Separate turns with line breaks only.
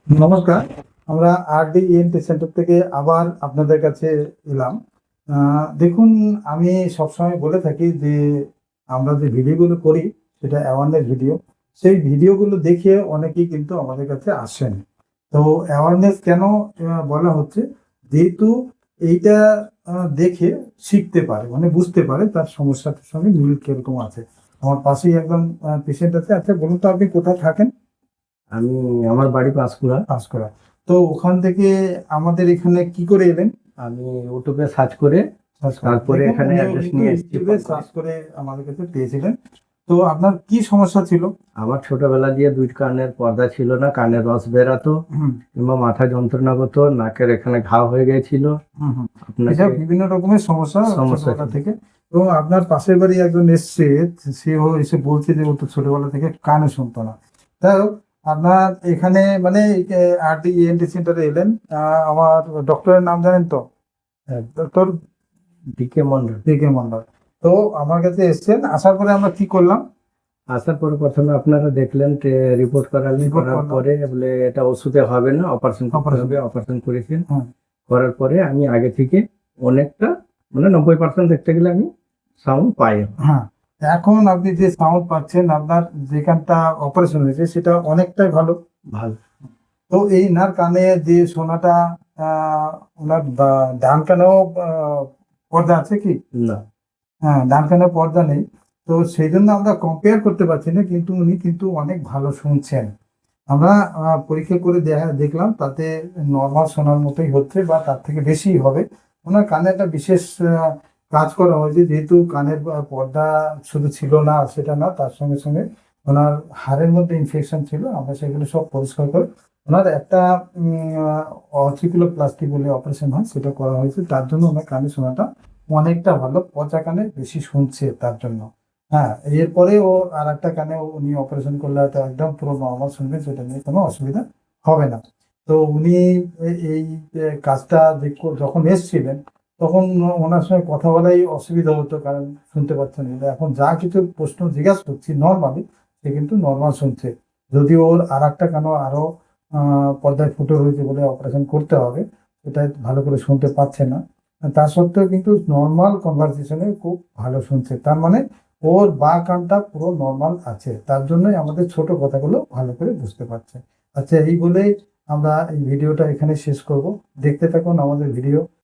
নমস্কার। আমরা RD ENT centre থেকে আবার আপনাদের কাছে এলাম। দেখুন, আমি সবসময় বলে থাকি যে আমরা যে ভিডিওগুলো করি সেটা অ্যাওয়ারনেস ভিডিও। সেই ভিডিওগুলো দেখে অনেকেই কিন্তু আমাদের কাছে আসেন। তো অ্যাওয়ারনেস কেন বলা হচ্ছে? যেহেতু এইটা দেখে শিখতে পারে, মানে বুঝতে পারে তার সমস্যাটার সঙ্গে মিল কিরকম আছে। আমার পাশেই একজন পেশেন্ট আছে। আচ্ছা বলুন তো, আপনি কোথায় থাকেন?
আমি আমার বাড়ি পাঁশকুড়া।
পাঁশকুড়া। তো ওখান থেকে আমাদের এখানে কি করে এলেন?
আমি ইউটিউবে সার্চ করে
সার্চ করে
তারপরে
দেখুন,
এখানে
উনিও
অ্যাড্রেস
কিন্তু
নিয়ে এসেছি
ইউটিউবে
ফোন করে।
সার্চ করে আমাদের কাছে পেয়েছিলেন। তো আপনার কি সমস্যা ছিল?
আমার ছোটবেলা দিয়ে দুই কানের পর্দা ছিল না, কানের রস বেরাতো
হুম
কিংবা মাথা যন্ত্রণা করতো, নাকের এখানে ঘা হয়ে গেছিল।
হুম হুম এটা
আপনাকে
বিভিন্ন রকমের সমস্যা
সমস্যা
ছোটবেলা
ছিল।
থেকে। তো আপনার পাশের বাড়ি একজন এসছে, সেও এসে বলছে যে ও তো ছোটবেলা থেকে কানে শুনতো না। তাই হোক, আপনার এখানে মানে আরডি ইএনটি সেন্টারে এলেন। আমার ডক্টরের নাম জানেন তো? Doctor
DK Mondal.
K Mondal. তো আমার কাছে এসছেন, আসার পরে আমরা কি করলাম?
আসার পরে প্রথমে আপনারা দেখলেন, রিপোর্ট করালেন,
রিপোর্ট
করার
করলাম।
পরে বলে এটা ওষুধে হবে না, অপারেশন করতে
অপারেশন।
হবে। অপারেশন করেছেন।
হ্যাঁ।
করার পরে আমি আগে থেকে অনেকটা, মানে 90% দেখতে গেলে আমি সাউন্ড পাই এখন।
হ্যাঁ, এখন আপনি যে সাউন্ড পাচ্ছেন, আপনার যেখানটা অপারেশন হয়েছে সেটা অনেকটাই ভালো।
ভালো।
তো এই নার কানে যে শোনাটা, ওনার ডান কানেও পর্দা আছে কি?
না।
হ্যাঁ, ডান কানে পর্দা নেই। তো সেই জন্য আমরা কম্পেয়ার করতে পারছি না, কিন্তু উনি কিন্তু অনেক ভালো শুনছেন। আমরা পরীক্ষা করে দেখলাম তাতে নর্মাল শোনার মতোই হচ্ছে, বা তার থেকে বেশি হবে। ওনার কানে একটা বিশেষ কাজ করা হয়েছে, যেহেতু কানের পর্দা শুধু ছিল না সেটা না, তার সঙ্গে সঙ্গে ওনার হাড়ের মধ্যে ইনফেকশন ছিল। আমরা সেগুলো সব পরিষ্কার করে ওনার একটা অথিকুলোপ্লাস্টি বলে অপারেশন হয়, সেটা করা হয়েছে। তার জন্য ওনার কানে শোনাটা অনেকটা ভালো, পচা কানে বেশি শুনছে তার জন্য। হ্যাঁ, এরপরে ও আর একটা কানে উনি অপারেশন করলে হয়তো একদম পুরো নর্মাল শুনবে, সেটা নিয়ে কোনো অসুবিধা হবে না। তো উনি এই কাজটা যখন এসছিলেন, তখন ওনার সঙ্গে কথা বলাই অসুবিধা হতো, কারণ শুনতে পাচ্ছেন না। এখন যা কিছু প্রশ্ন জিজ্ঞাসা করছি নর্মালি, সে কিন্তু নর্মাল শুনছে। যদি ওর আর একটা কানও আরো পর্দায় ফুটো রয়েছে বলে অপারেশন করতে হবে, সেটা ভালো করে শুনতে পাচ্ছে না। তা সত্ত্বেও কিন্তু নর্মাল কনভারসেশনে খুব ভালো শুনছে। তার মানে ওর বাঁ কানটা পুরো নর্মাল আছে, তার জন্যই আমাদের ছোট কথাগুলো ভালো করে বুঝতে পারছে। আচ্ছা, এই বলেই আমরা এই ভিডিওটা এখানে শেষ করব। দেখতে থাকুন আমাদের ভিডিও।